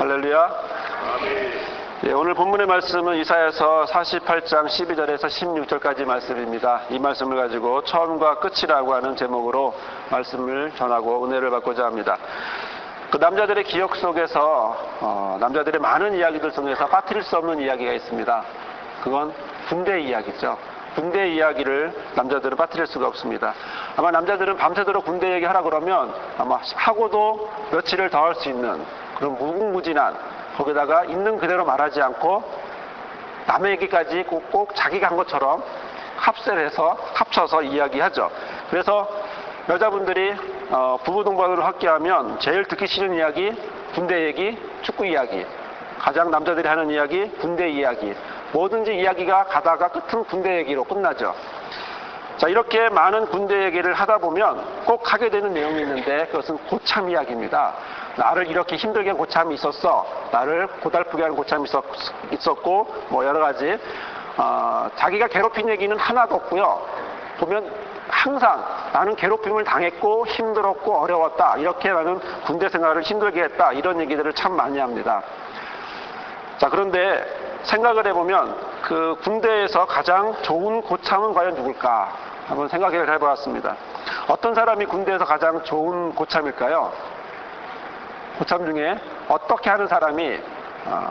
할렐루야. 예, 오늘 본문의 말씀은 이사야서 48장 12절에서 16절까지 말씀입니다. 이 말씀을 가지고 처음과 끝이라고 하는 제목으로 말씀을 전하고 은혜를 받고자 합니다. 그 남자들의 기억 속에서 남자들의 많은 이야기들 속에서 빠뜨릴 수 없는 이야기가 있습니다. 그건 군대 이야기죠. 군대 이야기를 남자들은 빠뜨릴 수가 없습니다. 아마 남자들은 밤새도록 군대 얘기하라 그러면 아마 하고도 며칠을 더 할 수 있는 그런 무궁무진한, 거기다가 있는 그대로 말하지 않고 남의 얘기까지 꼭 자기가 한 것처럼 합쳐서 이야기하죠. 그래서 여자분들이 부부 동반으로 함께하면 제일 듣기 싫은 이야기 군대 얘기, 축구 이야기, 가장 남자들이 하는 이야기 군대 이야기, 뭐든지 이야기가 가다가 끝은 군대 얘기로 끝나죠. 자, 이렇게 많은 군대 얘기를 하다 보면 꼭 하게 되는 내용이 있는데 그것은 고참 이야기입니다. 나를 이렇게 힘들게 한 고참이 있었어. 나를 고달프게 하는 고참이 있었고 뭐 여러 가지 자기가 괴롭힌 얘기는 하나도 없고요. 보면 항상 나는 괴롭힘을 당했고 힘들었고 어려웠다. 이렇게 나는 군대 생활을 힘들게 했다. 이런 얘기들을 참 많이 합니다. 자, 그런데 생각을 해보면 그 군대에서 가장 좋은 고참은 과연 누굴까? 한번 생각을 해보았습니다. 어떤 사람이 군대에서 가장 좋은 고참일까요? 고참 중에 어떻게 하는 사람이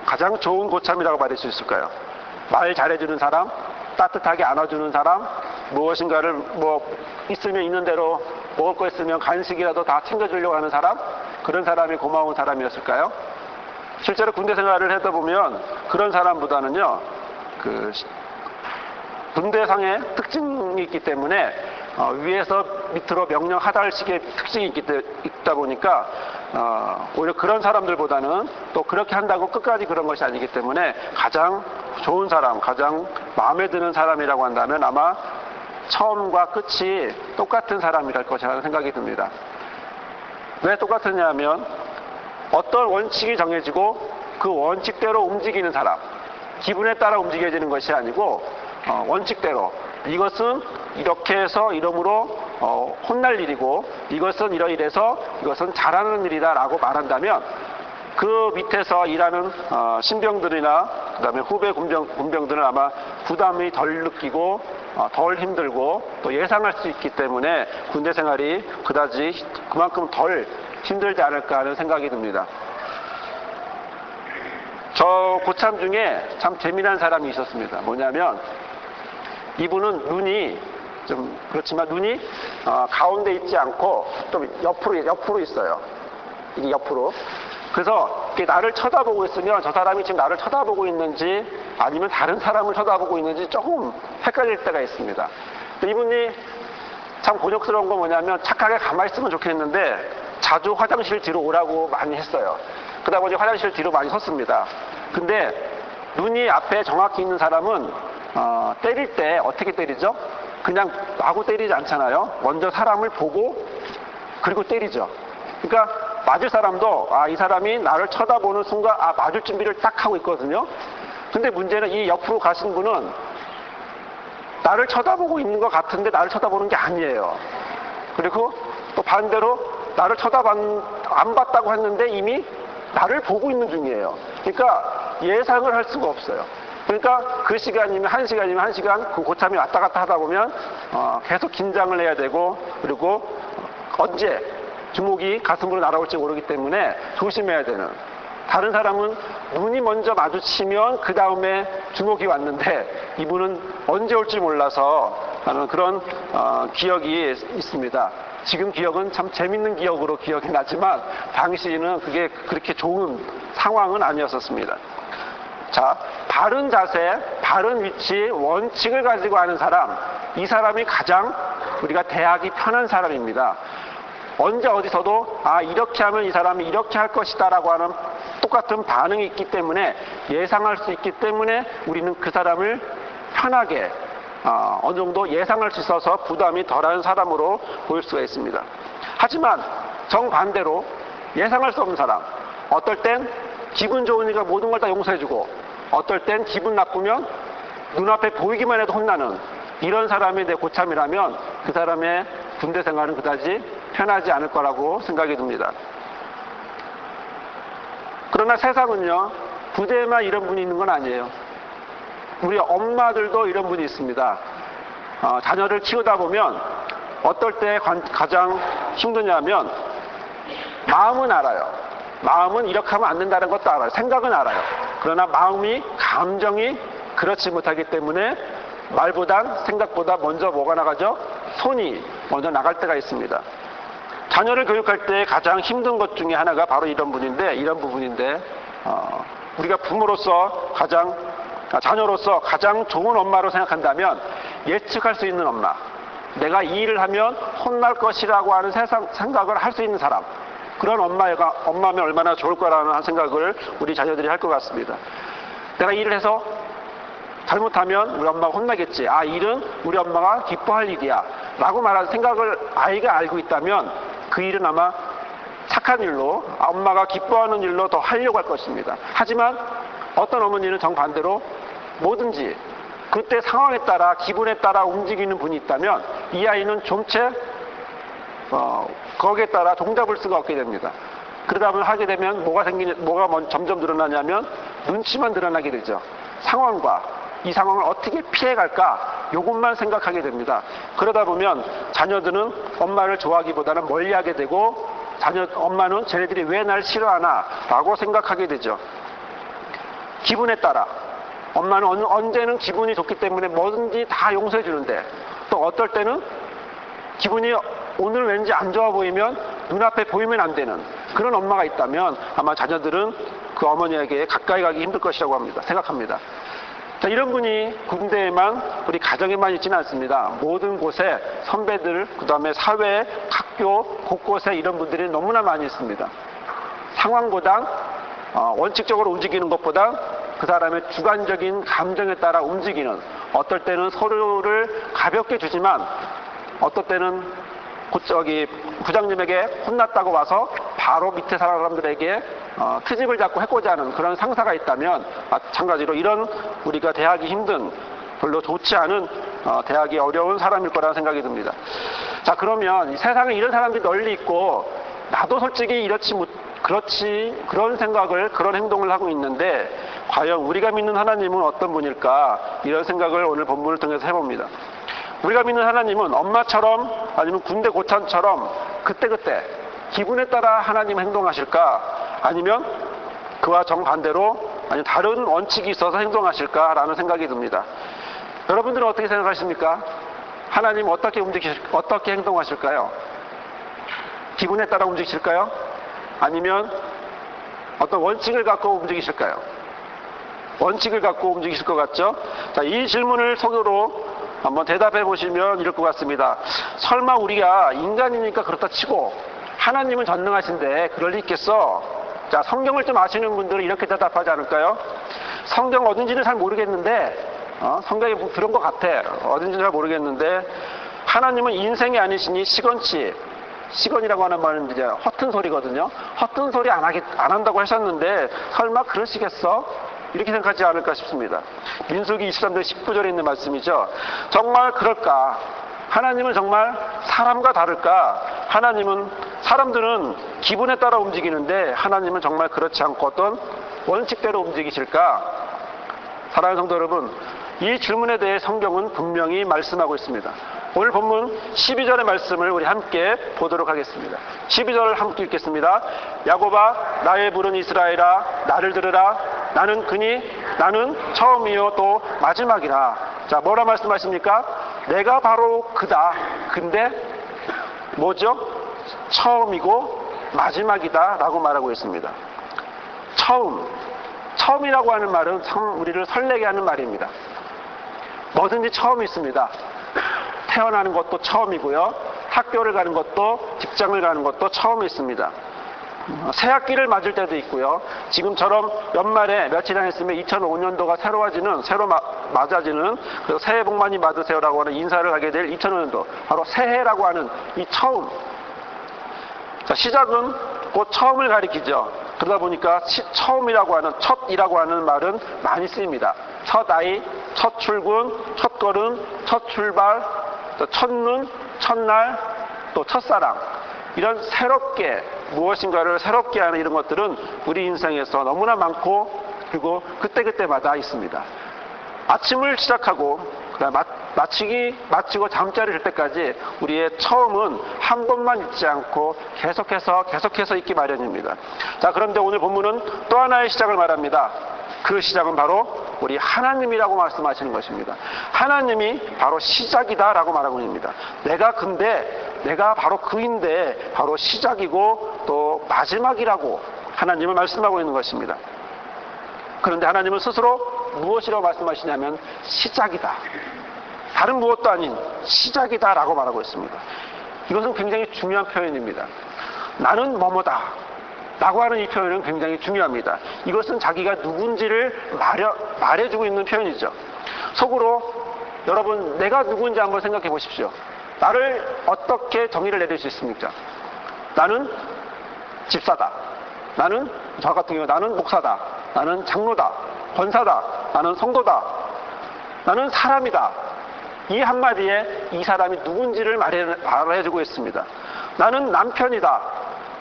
가장 좋은 고참이라고 말할 수 있을까요? 말 잘해주는 사람, 따뜻하게 안아주는 사람, 무엇인가를 있으면 있는 대로 먹을 거 있으면 간식이라도 다 챙겨주려고 하는 사람, 그런 사람이 고마운 사람이었을까요? 실제로 군대 생활을 하다 보면 그런 사람보다는요, 군대상의 특징이 있기 때문에 위에서 밑으로 명령 하달식의 특징이 있다 보니까 오히려 그런 사람들보다는 또 그렇게 한다고 끝까지 그런 것이 아니기 때문에 가장 좋은 사람, 가장 마음에 드는 사람이라고 한다면 아마 처음과 끝이 똑같은 사람이랄 것이라는 생각이 듭니다. 왜 똑같으냐 하면 어떤 원칙이 정해지고 그 원칙대로 움직이는 사람, 기분에 따라 움직여지는 것이 아니고 원칙대로 이것은 이렇게 해서 이러므로 혼날 일이고 이것은 이러이래서 이것은 잘하는 일이다 라고 말한다면 그 밑에서 일하는 신병들이나 그 다음에 후배 군병들은 아마 부담이 덜 느끼고 덜 힘들고 또 예상할 수 있기 때문에 군대 생활이 그다지 그만큼 덜 힘들지 않을까 하는 생각이 듭니다. 저 고참 중에 참 재미난 사람이 있었습니다. 뭐냐면 이분은 눈이 좀 그렇지만 눈이 가운데 있지 않고 좀 옆으로 있어요. 이게 옆으로. 그래서 나를 쳐다보고 있으면 저 사람이 지금 나를 쳐다보고 있는지 아니면 다른 사람을 쳐다보고 있는지 조금 헷갈릴 때가 있습니다. 이분이 참 곤욕스러운 건 뭐냐면 착하게 가만히 있으면 좋겠는데 자주 화장실 뒤로 오라고 많이 했어요. 그러다 보니 화장실 뒤로 많이 섰습니다. 근데 눈이 앞에 정확히 있는 사람은 때릴 때 어떻게 때리죠? 그냥 마구 때리지 않잖아요. 먼저 사람을 보고 그리고 때리죠. 그러니까 맞을 사람도 이 사람이 나를 쳐다보는 순간 맞을 준비를 딱 하고 있거든요. 근데 문제는 이 옆으로 가신 분은 나를 쳐다보고 있는 것 같은데 나를 쳐다보는 게 아니에요. 그리고 또 반대로 나를 안 봤다고 했는데 이미 나를 보고 있는 중이에요. 그러니까 예상을 할 수가 없어요. 그러니까 그 시간이면 1시간이면 1시간 그 고참이 왔다 갔다 하다 보면 계속 긴장을 해야 되고 그리고 언제 주먹이 가슴으로 날아올지 모르기 때문에 조심해야 되는. 다른 사람은 눈이 먼저 마주치면 그 다음에 주먹이 왔는데 이분은 언제 올지 몰라서 하는 그런 기억이 있습니다. 지금 기억은 참 재밌는 기억으로 기억이 나지만 당시에는 그게 그렇게 좋은 상황은 아니었었습니다. 자, 바른 자세, 바른 위치, 원칙을 가지고 하는 사람, 이 사람이 가장 우리가 대하기 편한 사람입니다. 언제 어디서도 이렇게 하면 이 사람이 이렇게 할 것이다 라고 하는 똑같은 반응이 있기 때문에 예상할 수 있기 때문에 우리는 그 사람을 편하게 어느 정도 예상할 수 있어서 부담이 덜한 사람으로 보일 수가 있습니다. 하지만 정반대로 예상할 수 없는 사람, 어떨 땐 기분 좋으니까 모든 걸 다 용서해주고 어떨 땐 기분 나쁘면 눈앞에 보이기만 해도 혼나는 이런 사람이 내 고참이라면 그 사람의 군대 생활은 그다지 편하지 않을 거라고 생각이 듭니다. 그 그러나 세상은요, 부대에만 이런 분이 있는 건 아니에요. 우리 엄마들도 이런 분이 있습니다. 자녀를 키우다 보면 어떨 때 가장 힘드냐면 마음은 알아요. 마음은 이렇게 하면 안 된다는 것도 알아요. 생각은 알아요. 그러나 감정이 그렇지 못하기 때문에 말보단 생각보다 먼저 뭐가 나가죠? 손이 먼저 나갈 때가 있습니다. 자녀를 교육할 때 가장 힘든 것 중에 하나가 바로 이런 부분인데 우리가 부모로서 자녀로서 가장 좋은 엄마로 생각한다면 예측할 수 있는 엄마, 내가 이 일을 하면 혼날 것이라고 하는 생각을 할 수 있는 사람, 그런 엄마면 얼마나 좋을 거라는 생각을 우리 자녀들이 할 것 같습니다. 내가 일을 해서 잘못하면 우리 엄마가 혼나겠지. 이 일은 우리 엄마가 기뻐할 일이야 라고 말하는 생각을 아이가 알고 있다면 그 일은 아마 착한 일로, 엄마가 기뻐하는 일로 더 하려고 할 것입니다. 하지만 어떤 어머니는 정반대로 뭐든지 그때 상황에 따라, 기분에 따라 움직이는 분이 있다면 이 아이는 좀채 거기에 따라 종잡을 수가 없게 됩니다. 그러다 보면 하게 되면 뭐가 점점 드러나냐면 눈치만 드러나게 되죠. 이 상황을 어떻게 피해갈까, 요것만 생각하게 됩니다. 그러다 보면 자녀들은 엄마를 좋아하기보다는 멀리하게 되고, 엄마는 쟤네들이 왜 날 싫어하나 라고 생각하게 되죠. 기분에 따라, 엄마는 언제는 기분이 좋기 때문에 뭐든지 다 용서해 주는데, 또 어떨 때는 기분이 오늘 왠지 안 좋아 보이면 눈앞에 보이면 안 되는 그런 엄마가 있다면 아마 자녀들은 그 어머니에게 가까이 가기 힘들 것이라고 생각합니다. 자, 이런 분이 군대에만, 우리 가정에만 있지는 않습니다. 모든 곳에 선배들, 그 다음에 사회, 학교 곳곳에 이런 분들이 너무나 많이 있습니다. 상황보다 원칙적으로 움직이는 것보다 그 사람의 주관적인 감정에 따라 움직이는, 어떨 때는 서로를 가볍게 주지만 어떨 때는 부장님에게 혼났다고 와서 바로 밑에 사람들에게 트집을 잡고 해코지 하는 그런 상사가 있다면 마찬가지로 이런 우리가 대하기 힘든, 별로 좋지 않은, 대하기 어려운 사람일 거라는 생각이 듭니다. 자, 그러면 세상에 이런 사람들이 널리 있고 나도 솔직히 그런 생각을, 그런 행동을 하고 있는데 과연 우리가 믿는 하나님은 어떤 분일까, 이런 생각을 오늘 본문을 통해서 해봅니다. 우리가 믿는 하나님은 엄마처럼 아니면 군대 고참처럼 그때그때 기분에 따라 하나님 행동하실까, 아니면 그와 정반대로 아니면 다른 원칙이 있어서 행동하실까라는 생각이 듭니다. 여러분들은 어떻게 생각하십니까? 하나님은 어떻게 행동하실까요? 기분에 따라 움직이실까요? 아니면 어떤 원칙을 갖고 움직이실까요? 원칙을 갖고 움직이실 것 같죠? 자, 이 질문을 속으로 한번 대답해 보시면 이럴 것 같습니다. 설마 우리가 인간이니까 그렇다 치고 하나님은 전능하신데 그럴 리 있겠어? 자, 성경을 좀 아시는 분들은 이렇게 대답하지 않을까요? 성경 어딘지는 잘 모르겠는데, 성경에 들은 것 같아. 어딘지는 잘 모르겠는데, 하나님은 인생이 아니시니 시건이라고 하는 말은 이제 허튼 소리거든요. 허튼 소리 안 한다고 하셨는데, 설마 그러시겠어? 이렇게 생각하지 않을까 싶습니다. 민수기 23장 19절에 있는 말씀이죠. 정말 그럴까? 하나님은 정말 사람과 다를까? 사람들은 기분에 따라 움직이는데 하나님은 정말 그렇지 않고 어떤 원칙대로 움직이실까? 사랑하는 성도 여러분, 이 질문에 대해 성경은 분명히 말씀하고 있습니다. 오늘 본문 12절의 말씀을 우리 함께 보도록 하겠습니다. 12절을 함께 읽겠습니다. 야곱아, 나의 부른 이스라엘아, 나를 들으라. 나는 처음이요 또 마지막이라. 자, 뭐라 말씀하십니까? 내가 바로 그다. 근데 뭐죠? 처음이고 마지막이다 라고 말하고 있습니다. 처음이라고 하는 말은 참 우리를 설레게 하는 말입니다. 뭐든지 처음이 있습니다. 태어나는 것도 처음이고요, 학교를 가는 것도, 직장을 가는 것도 처음이 있습니다. 새학기를 맞을 때도 있고요, 지금처럼 연말에 며칠 안 있으면 2005년도가 새로 맞아지는, 그래서 새해 복 많이 받으세요라고 하는 인사를 하게 될 2005년도, 바로 새해라고 하는 이 처음. 자, 시작은 곧 처음을 가리키죠. 그러다 보니까 처음이라고 하는, 첫이라고 하는 말은 많이 쓰입니다. 첫 아이, 첫 출근, 첫 걸음, 첫 출발, 또 첫눈, 첫날, 또 첫사랑. 이런 새롭게 무엇인가를 새롭게 하는 이런 것들은 우리 인생에서 너무나 많고 그리고 그때그때마다 있습니다. 아침을 시작하고 마치고 잠자리 들 때까지 우리의 처음은 한 번만 있지 않고 계속해서 있기 마련입니다. 자, 그런데 오늘 본문은 또 하나의 시작을 말합니다. 그 시작은 바로 우리 하나님이라고 말씀하시는 것입니다. 하나님이 바로 시작이다라고 말하고 있습니다. 내가 바로 그인데 바로 시작이고 또 마지막이라고 하나님은 말씀하고 있는 것입니다. 그런데 하나님은 스스로 무엇이라고 말씀하시냐면 시작이다. 다른 무엇도 아닌 시작이다라고 말하고 있습니다. 이것은 굉장히 중요한 표현입니다. 나는 뭐뭐다 라고 하는 이 표현은 굉장히 중요합니다. 이것은 자기가 누군지를 말해주고 있는 표현이죠. 속으로 여러분 내가 누군지 한번 생각해 보십시오. 나를 어떻게 정의를 내릴 수 있습니까? 나는 집사다. 나는 저 같은 경우 나는 목사다. 나는 장로다. 권사다. 나는 성도다. 나는 사람이다. 이 한마디에 이 사람이 누군지를 말해주고 있습니다. 나는 남편이다.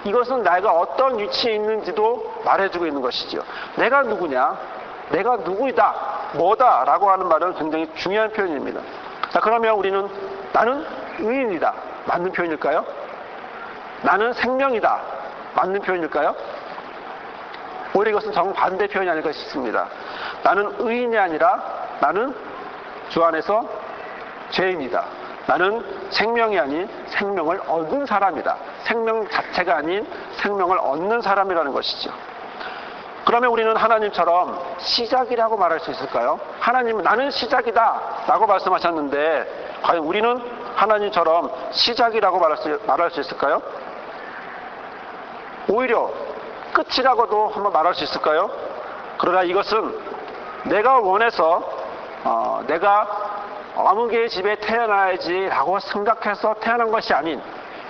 이것은 내가 어떤 위치에 있는지도 말해주고 있는 것이죠. 내가 누구냐? 내가 누구이다. 뭐다. 라고 하는 말은 굉장히 중요한 표현입니다. 자, 그러면 우리는 나는 의인이다. 맞는 표현일까요? 나는 생명이다. 맞는 표현일까요? 오히려 이것은 정반대 표현이 아닐까 싶습니다. 나는 의인이 아니라 나는 주 안에서 죄인이다. 나는 생명이 아닌 생명을 얻는 사람이다. 생명 자체가 아닌 생명을 얻는 사람이라는 것이죠. 그러면 우리는 하나님처럼 시작이라고 말할 수 있을까요? 하나님은 나는 시작이다 라고 말씀하셨는데 과연 우리는 하나님처럼 시작이라고 말할 수 있을까요? 오히려 끝이라고도 한번 말할 수 있을까요? 그러나 이것은 내가 원해서 내가 아무개의 집에 태어나야지 라고 생각해서 태어난 것이 아닌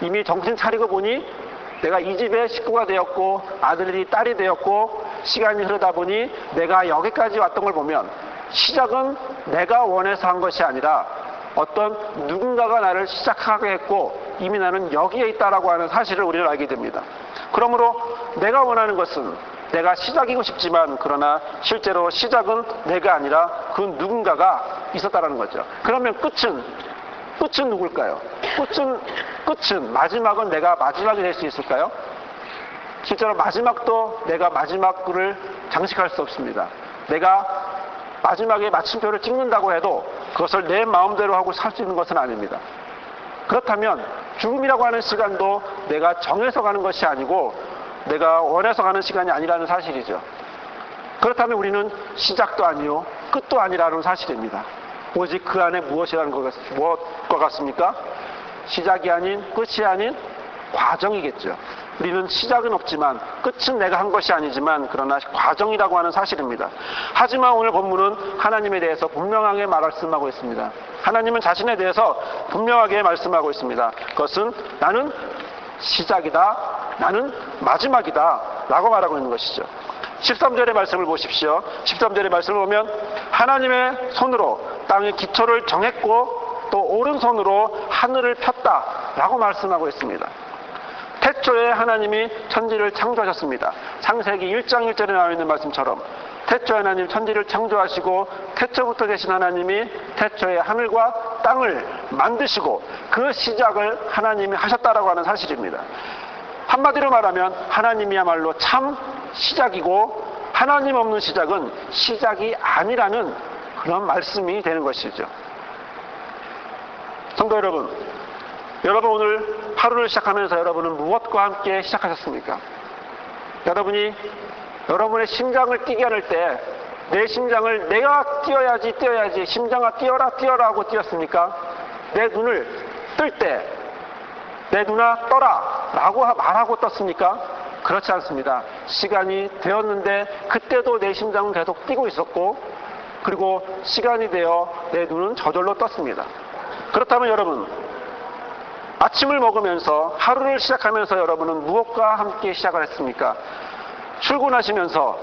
이미 정신 차리고 보니 내가 이 집의 식구가 되었고 아들이 딸이 되었고 시간이 흐르다 보니 내가 여기까지 왔던 걸 보면 시작은 내가 원해서 한 것이 아니라 어떤 누군가가 나를 시작하게 했고 이미 나는 여기에 있다라고 하는 사실을 우리는 알게 됩니다. 그러므로 내가 원하는 것은 내가 시작이고 싶지만 그러나 실제로 시작은 내가 아니라 그 누군가가 있었다라는 거죠. 그러면 끝은 누굴까요? 끝은 마지막은 내가 마지막이 될 수 있을까요? 실제로 마지막도 내가 마지막을 장식할 수 없습니다. 내가 마지막에 마침표를 찍는다고 해도 그것을 내 마음대로 하고 살 수 있는 것은 아닙니다. 그렇다면 죽음이라고 하는 시간도 내가 정해서 가는 것이 아니고 내가 원해서 가는 시간이 아니라는 사실이죠. 그렇다면 우리는 시작도 아니요 끝도 아니라는 사실입니다. 오직 그 안에 무엇과 같습니까? 시작이 아닌 끝이 아닌 과정이겠죠. 우리는 시작은 없지만 끝은 내가 한 것이 아니지만 그러나 과정이라고 하는 사실입니다. 하지만 오늘 본문은 하나님에 대해서 분명하게 말씀하고 있습니다. 하나님은 자신에 대해서 분명하게 말씀하고 있습니다. 그것은 나는 시작이다. 나는 마지막이다. 라고 말하고 있는 것이죠. 13절의 말씀을 보십시오. 13절의 말씀을 보면 하나님의 손으로 땅의 기초를 정했고 또 오른손으로 하늘을 폈다. 라고 말씀하고 있습니다. 태초에 하나님이 천지를 창조하셨습니다. 창세기 1장 1절에 나와 있는 말씀처럼 태초에 하나님 천지를 창조하시고 태초부터 계신 하나님이 태초에 하늘과 땅을 만드시고 그 시작을 하나님이 하셨다라고 하는 사실입니다. 한마디로 말하면 하나님이야말로 참 시작이고 하나님 없는 시작은 시작이 아니라는 그런 말씀이 되는 것이죠. 성도 여러분, 여러분 오늘 하루를 시작하면서 여러분은 무엇과 함께 시작하셨습니까? 여러분이 여러분의 심장을 뛰게 할 때 내 심장을 내가 뛰어야지 심장아 뛰어라 하고 뛰었습니까? 내 눈을 뜰 때 내 눈아 떠라 라고 말하고 떴습니까? 그렇지 않습니다. 시간이 되었는데 그때도 내 심장은 계속 뛰고 있었고 그리고 시간이 되어 내 눈은 저절로 떴습니다. 그렇다면 여러분 아침을 먹으면서 하루를 시작하면서 여러분은 무엇과 함께 시작을 했습니까? 출근하시면서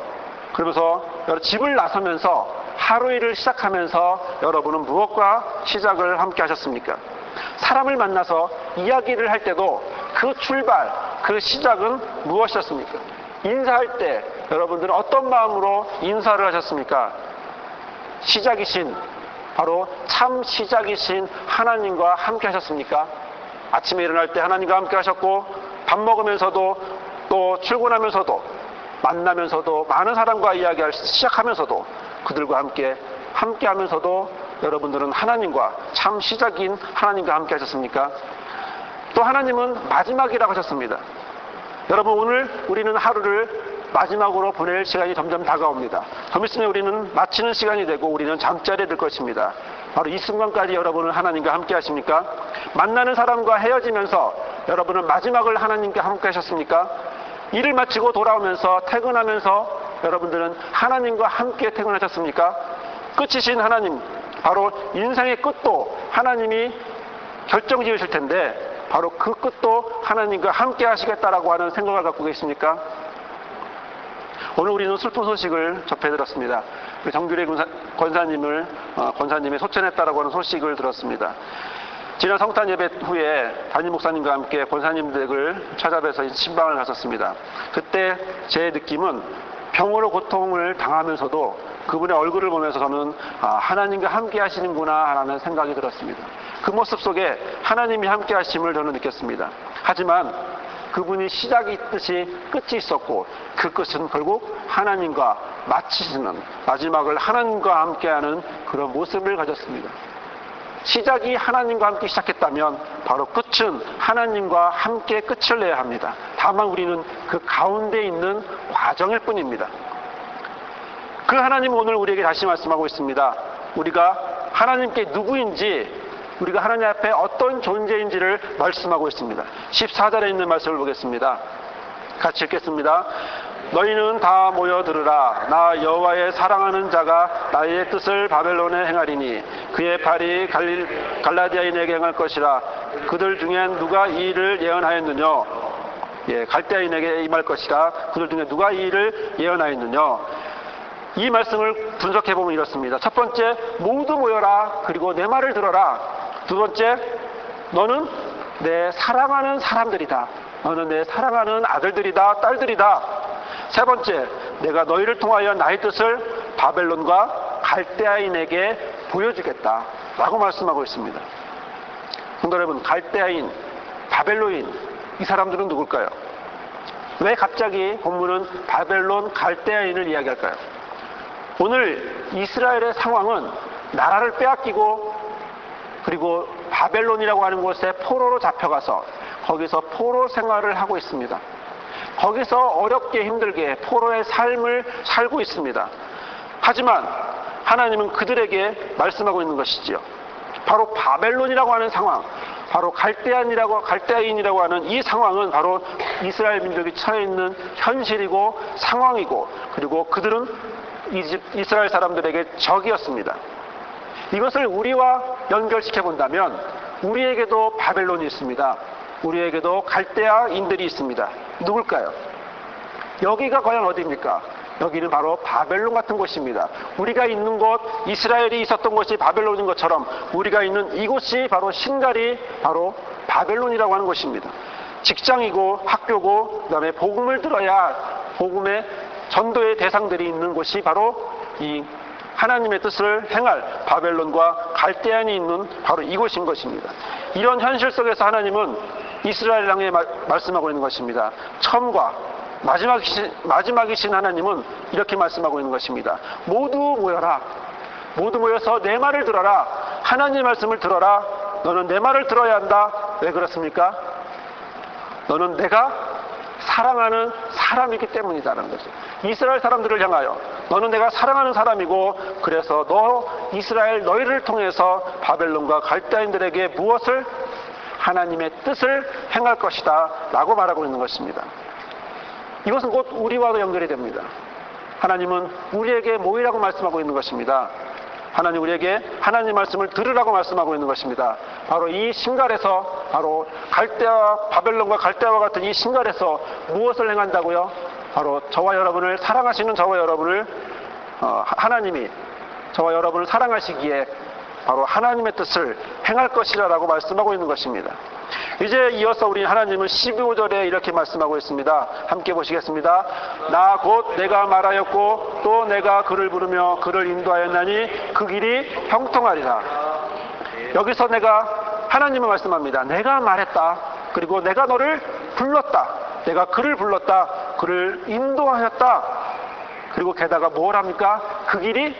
그러면서 집을 나서면서 하루 일을 시작하면서 여러분은 무엇과 시작을 함께 하셨습니까? 사람을 만나서 이야기를 할 때도 그 출발, 그 시작은 무엇이었습니까? 인사할 때 여러분들은 어떤 마음으로 인사를 하셨습니까? 시작이신, 바로 참 시작이신 하나님과 함께 하셨습니까? 아침에 일어날 때 하나님과 함께 하셨고, 밥 먹으면서도, 또 출근하면서도, 만나면서도, 많은 사람과 이야기할 시작하면서도, 그들과 함께 하면서도 여러분들은 하나님과, 참 시작인 하나님과 함께 하셨습니까? 또 하나님은 마지막이라고 하셨습니다. 여러분, 오늘 우리는 하루를 마지막으로 보낼 시간이 점점 다가옵니다. 좀 있으면 우리는 마치는 시간이 되고 우리는 잠자리에 들 것입니다. 바로 이 순간까지 여러분은 하나님과 함께 하십니까? 만나는 사람과 헤어지면서 여러분은 마지막을 하나님과 함께 하셨습니까? 일을 마치고 돌아오면서 퇴근하면서 여러분들은 하나님과 함께 퇴근하셨습니까? 끝이신 하나님, 바로 인생의 끝도 하나님이 결정지으실 텐데 바로 그 끝도 하나님과 함께 하시겠다라고 하는 생각을 갖고 계십니까? 오늘 우리는 슬픈 소식을 접해들었습니다. 정규래 권사님의 소천했다라고 하는 소식을 들었습니다. 지난 성탄 예배 후에 담임 목사님과 함께 권사님들을 찾아뵈서 신방을 갔었습니다. 그때 제 느낌은 병으로 고통을 당하면서도 그분의 얼굴을 보면서 저는 하나님과 함께 하시는구나 하는 생각이 들었습니다. 그 모습 속에 하나님이 함께 하심을 저는 느꼈습니다. 하지만 그분이 시작이 있듯이 끝이 있었고 그 끝은 결국 하나님과 마치시는, 마지막을 하나님과 함께하는 그런 모습을 가졌습니다. 시작이 하나님과 함께 시작했다면 바로 끝은 하나님과 함께 끝을 내야 합니다. 다만 우리는 그 가운데 있는 과정일 뿐입니다. 그 하나님은 오늘 우리에게 다시 말씀하고 있습니다. 우리가 하나님께 누구인지, 우리가 하나님 앞에 어떤 존재인지를 말씀하고 있습니다. 14절에 있는 말씀을 보겠습니다. 같이 읽겠습니다. 너희는 다 모여 들으라. 나 여호와의 사랑하는 자가 나의 뜻을 바벨론에 행하리니 그의 발이 갈라디아인에게 행할 것이라. 그들 중엔 누가 이 일을 예언하였느냐? 갈대아인에게 임할 것이라. 그들 중에 누가 이 일을 예언하였느냐? 이 말씀을 분석해보면 이렇습니다. 첫 번째, 모두 모여라. 그리고 내 말을 들어라. 두 번째, 너는 내 사랑하는 사람들이다. 너는 내 사랑하는 아들들이다, 딸들이다. 세 번째, 내가 너희를 통하여 나의 뜻을 바벨론과 갈대아인에게 보여주겠다 라고 말씀하고 있습니다. 성도 여러분, 갈대아인, 바벨로인, 이 사람들은 누굴까요? 왜 갑자기 본문은 바벨론, 갈대아인을 이야기할까요? 오늘 이스라엘의 상황은 나라를 빼앗기고 그리고 바벨론이라고 하는 곳에 포로로 잡혀가서 거기서 포로 생활을 하고 있습니다. 거기서 어렵게 힘들게 포로의 삶을 살고 있습니다. 하지만 하나님은 그들에게 말씀하고 있는 것이지요. 바로 바벨론이라고 하는 상황, 바로 갈대아인이라고 하는 이 상황은 바로 이스라엘 민족이 처해 있는 현실이고 상황이고, 그리고 그들은 이스라엘 사람들에게 적이었습니다. 이것을 우리와 연결시켜 본다면 우리에게도 바벨론이 있습니다. 우리에게도 갈대아인들이 있습니다. 누굴까요? 여기가 과연 어디입니까? 여기는 바로 바벨론 같은 곳입니다. 우리가 있는 곳, 이스라엘이 있었던 곳이 바벨론인 것처럼 우리가 있는 이곳이 바로 신갈이 바로 바벨론이라고 하는 곳입니다. 직장이고 학교고 그다음에 복음을 들어야 복음의 전도의 대상들이 있는 곳이 바로 이 하나님의 뜻을 행할 바벨론과 갈대아인이 있는 바로 이곳인 것입니다. 이런 현실 속에서 하나님은 이스라엘 향해 말씀하고 있는 것입니다. 처음과 마지막이신 하나님은 이렇게 말씀하고 있는 것입니다. 모두 모여라. 모두 모여서 내 말을 들어라. 하나님의 말씀을 들어라. 너는 내 말을 들어야 한다. 왜 그렇습니까? 너는 내가 사랑하는 사람이기 때문이다라는 거죠. 이스라엘 사람들을 향하여 너는 내가 사랑하는 사람이고, 그래서 너 이스라엘 너희를 통해서 바벨론과 갈대아인들에게 무엇을? 하나님의 뜻을 행할 것이다 라고 말하고 있는 것입니다. 이것은 곧 우리와도 연결이 됩니다. 하나님은 우리에게 모이라고 말씀하고 있는 것입니다. 하나님 우리에게 하나님 말씀을 들으라고 말씀하고 있는 것입니다. 바로 이 신갈에서, 바로 바벨론과 갈대아와 같은 이 신갈에서 무엇을 행한다고요? 바로 저와 여러분을 사랑하시는 저와 여러분을 하나님이 저와 여러분을 사랑하시기에 바로 하나님의 뜻을 행할 것이라고 말씀하고 있는 것입니다. 이제 이어서 우리 하나님은 12절에 이렇게 말씀하고 있습니다. 함께 보시겠습니다. 나 곧 내가 말하였고 또 내가 그를 부르며 그를 인도하였나니 그 길이 형통하리라. 여기서 하나님은 말씀합니다. 내가 말했다. 그리고 내가 너를 불렀다. 내가 그를 불렀다. 그를 인도하였다. 그리고 게다가 뭘 합니까? 그 길이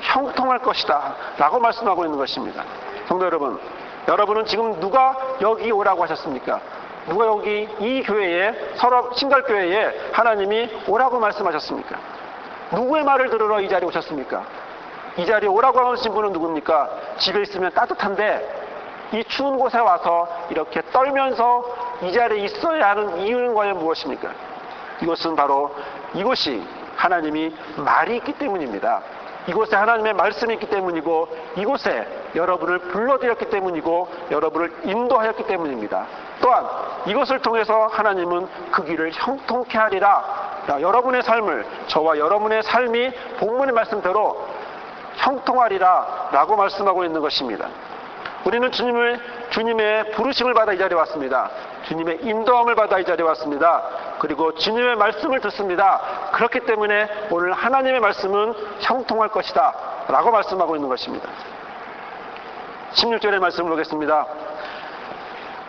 형통할 것이다 라고 말씀하고 있는 것입니다. 성도 여러분, 여러분은 지금 누가 여기 오라고 하셨습니까? 누가 여기 이 교회에, 신갈교회에 하나님이 오라고 말씀하셨습니까? 누구의 말을 들으러 이 자리에 오셨습니까? 이 자리에 오라고 하신 분은 누굽니까? 집에 있으면 따뜻한데 이 추운 곳에 와서 이렇게 떨면서 이 자리에 있어야 하는 이유는 과연 무엇입니까? 이것은 바로 이곳이 하나님이 말이 있기 때문입니다. 이곳에 하나님의 말씀이 있기 때문이고 이곳에 여러분을 불러드렸기 때문이고 여러분을 인도하였기 때문입니다. 또한 이것을 통해서 하나님은 그 길을 형통케 하리라. 여러분의 삶을, 저와 여러분의 삶이 본문의 말씀대로 형통하리라 라고 말씀하고 있는 것입니다. 우리는 주님의 부르심을 받아 이 자리에 왔습니다. 주님의 인도함을 받아 이 자리에 왔습니다. 그리고 주님의 말씀을 듣습니다. 그렇기 때문에 오늘 하나님의 말씀은 형통할 것이다 라고 말씀하고 있는 것입니다. 16절의 말씀을 보겠습니다.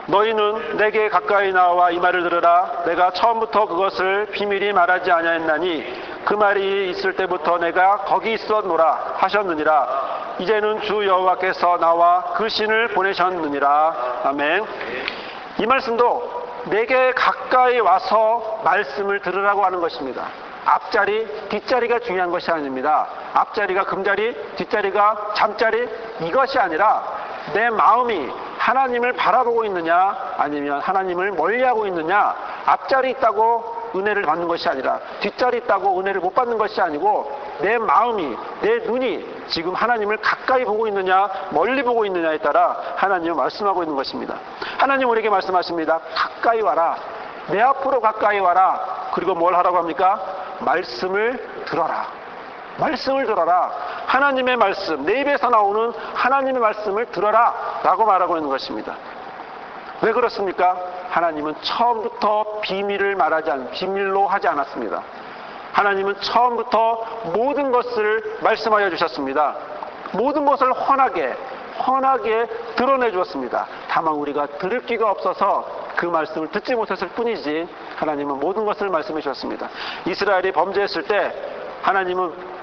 너희는 내게 가까이 나와 이 말을 들으라. 내가 처음부터 그것을 비밀히 말하지 아니하였나니 그 말이 있을 때부터 내가 거기 있었노라 하셨느니라. 이제는 주 여호와께서 나와 그 신을 보내셨느니라. 아멘. 이 말씀도 내게 가까이 와서 말씀을 들으라고 하는 것입니다. 앞자리, 뒷자리가 중요한 것이 아닙니다. 앞자리가 금자리, 뒷자리가 잠자리, 이것이 아니라 내 마음이 하나님을 바라보고 있느냐 아니면 하나님을 멀리하고 있느냐, 앞자리 있다고 은혜를 받는 것이 아니라 뒷자리 있다고 은혜를 못 받는 것이 아니고 내 마음이, 내 눈이 지금 하나님을 가까이 보고 있느냐 멀리 보고 있느냐에 따라 하나님은 말씀하고 있는 것입니다. 하나님 우리에게 말씀하십니다. 가까이 와라. 내 앞으로 가까이 와라. 그리고 뭘 하라고 합니까? 말씀을 들어라. 말씀을 들어라. 하나님의 말씀, 내 입에서 나오는 하나님의 말씀을 들어라 라고 말하고 있는 것입니다. 왜 그렇습니까? 하나님은 처음부터 비밀로 하지 않았습니다. 하나님은 처음부터 모든 것을 말씀하여 주셨습니다. 모든 것을 훤하게 드러내 주었습니다. 다만 우리가 들을 귀가 없어서 그 말씀을 듣지 못했을 뿐이지 하나님은 모든 것을 말씀해 주셨습니다. 이스라엘이 범죄했을 때 하나님은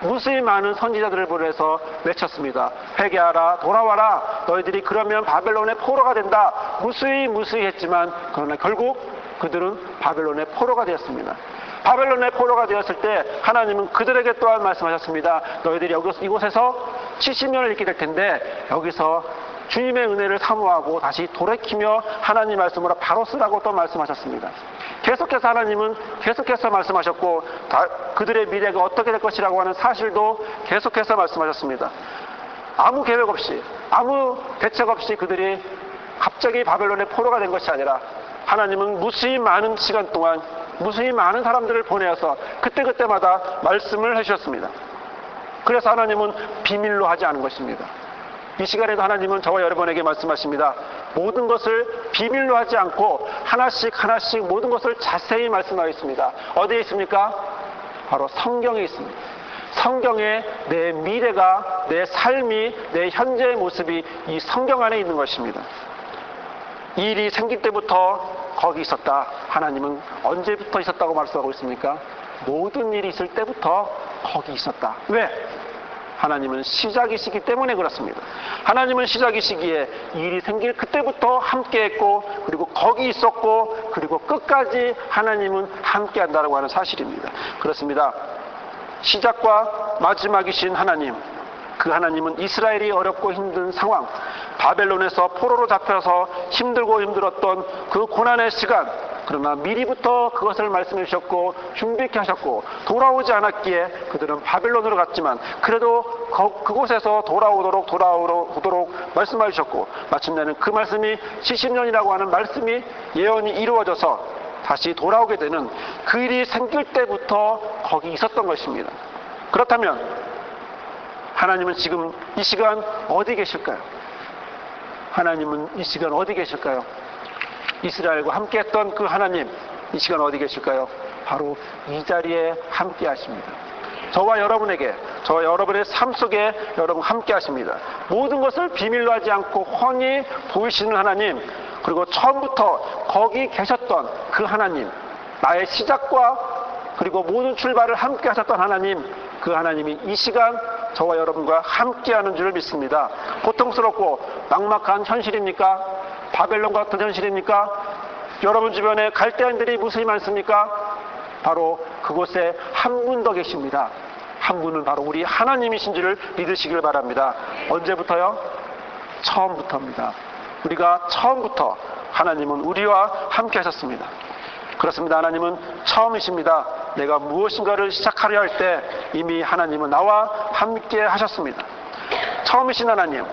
무수히 많은 선지자들을 보내서 외쳤습니다. 회개하라, 돌아와라. 너희들이 그러면 바벨론의 포로가 된다. 무수히 했지만 그러나 결국 그들은 바벨론의 포로가 되었습니다. 바벨론의 포로가 되었을 때 하나님은 그들에게 또한 말씀하셨습니다. 너희들이 이곳에서 70년을 있게 될 텐데 여기서 주님의 은혜를 사모하고 다시 돌이키며 하나님 말씀으로 바로 쓰라고 또 말씀하셨습니다. 계속해서 하나님은 계속해서 말씀하셨고 그들의 미래가 어떻게 될 것이라고 하는 사실도 계속해서 말씀하셨습니다. 아무 계획 없이, 아무 대책 없이 그들이 갑자기 바벨론의 포로가 된 것이 아니라 하나님은 무수히 많은 시간 동안 무수히 많은 사람들을 보내어서 그때마다 말씀을 해주셨습니다. 그래서 하나님은 비밀로 하지 않은 것입니다. 이 시간에도 하나님은 저와 여러분에게 말씀하십니다. 모든 것을 비밀로 하지 않고 하나씩 모든 것을 자세히 말씀하였습니다. 어디에 있습니까? 바로 성경에 있습니다. 성경에 내 미래가, 내 삶이, 내 현재의 모습이 이 성경 안에 있는 것입니다. 이 일이 생길 때부터 거기 있었다. 하나님은 언제부터 있었다고 말씀하고 있습니까? 모든 일이 있을 때부터 거기 있었다. 왜? 하나님은 시작이시기 때문에 그렇습니다. 하나님은 시작이시기에 이 일이 생길 그때부터 함께했고 그리고 거기 있었고 그리고 끝까지 하나님은 함께한다라고 하는 사실입니다. 그렇습니다. 시작과 마지막이신 하나님, 그 하나님은 이스라엘이 어렵고 힘든 상황, 바벨론에서 포로로 잡혀서 힘들었던 그 고난의 시간, 그러나 미리부터 그것을 말씀해 주셨고 준비케 하셨고 돌아오지 않았기에 그들은 바벨론으로 갔지만 그래도 그곳에서 돌아오도록 말씀해 주셨고 마침내는 그 말씀이 70년이라고 하는 말씀이 예언이 이루어져서 다시 돌아오게 되는 그 일이 생길 때부터 거기 있었던 것입니다. 그렇다면 하나님은 지금 이 시간 어디 계실까요? 하나님은 이 시간 어디 계실까요? 이스라엘과 함께했던 그 하나님, 이 시간 어디 계실까요? 바로 이 자리에 함께 하십니다. 저와 여러분에게, 저와 여러분의 삶 속에 여러분 함께 하십니다. 모든 것을 비밀로 하지 않고 훤히 보이시는 하나님, 그리고 처음부터 거기 계셨던 그 하나님, 나의 시작과 그리고 모든 출발을 함께 하셨던 하나님, 그 하나님이 이 시간 저와 여러분과 함께하는 줄을 믿습니다. 고통스럽고 막막한 현실입니까? 바벨론 같은 현실입니까? 여러분 주변에 갈대아인들이 무수히 많습니까? 바로 그곳에 한 분 더 계십니다. 한 분은 바로 우리 하나님이신 줄을 믿으시길 바랍니다. 언제부터요? 처음부터입니다. 우리가 처음부터 하나님은 우리와 함께 하셨습니다. 그렇습니다. 하나님은 처음이십니다. 내가 무엇인가를 시작하려 할 때 이미 하나님은 나와 함께 하셨습니다. 처음이신 하나님,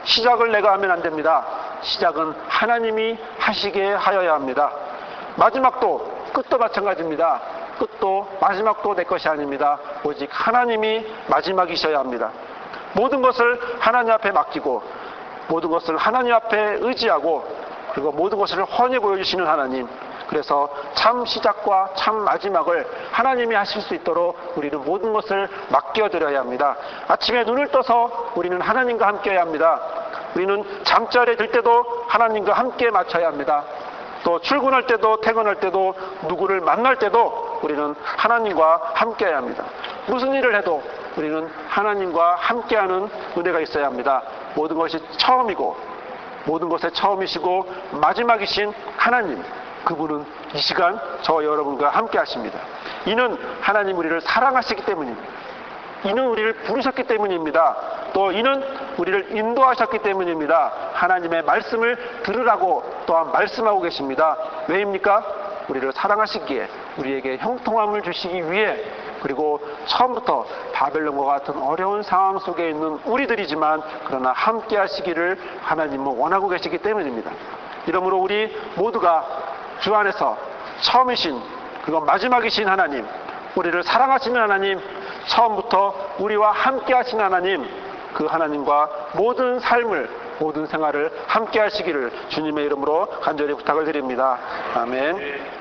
시작을 내가 하면 안 됩니다. 시작은 하나님이 하시게 하여야 합니다. 마지막도, 끝도 마찬가지입니다. 끝도 마지막도 내 것이 아닙니다. 오직 하나님이 마지막이셔야 합니다. 모든 것을 하나님 앞에 맡기고 모든 것을 하나님 앞에 의지하고 그리고 모든 것을 훤히 보여주시는 하나님, 그래서 참 시작과 참 마지막을 하나님이 하실 수 있도록 우리는 모든 것을 맡겨드려야 합니다. 아침에 눈을 떠서 우리는 하나님과 함께해야 합니다. 우리는 잠자리에 들 때도 하나님과 함께 맞춰야 합니다. 또 출근할 때도 퇴근할 때도 누구를 만날 때도 우리는 하나님과 함께해야 합니다. 무슨 일을 해도 우리는 하나님과 함께하는 은혜가 있어야 합니다. 모든 것이 처음이고 모든 것의 처음이시고 마지막이신 하나님, 그분은 이 시간 저와 여러분과 함께 하십니다. 이는 하나님 우리를 사랑하시기 때문입니다. 이는 우리를 부르셨기 때문입니다. 또 이는 우리를 인도하셨기 때문입니다. 하나님의 말씀을 들으라고 또한 말씀하고 계십니다. 왜입니까? 우리를 사랑하시기에, 우리에게 형통함을 주시기 위해, 그리고 처음부터 바벨론과 같은 어려운 상황 속에 있는 우리들이지만 그러나 함께 하시기를 하나님은 원하고 계시기 때문입니다. 이러므로 우리 모두가 주 안에서 처음이신, 그건 마지막이신 하나님, 우리를 사랑하시는 하나님, 처음부터 우리와 함께 하신 하나님, 그 하나님과 모든 삶을, 모든 생활을 함께 하시기를 주님의 이름으로 간절히 부탁을 드립니다. 아멘.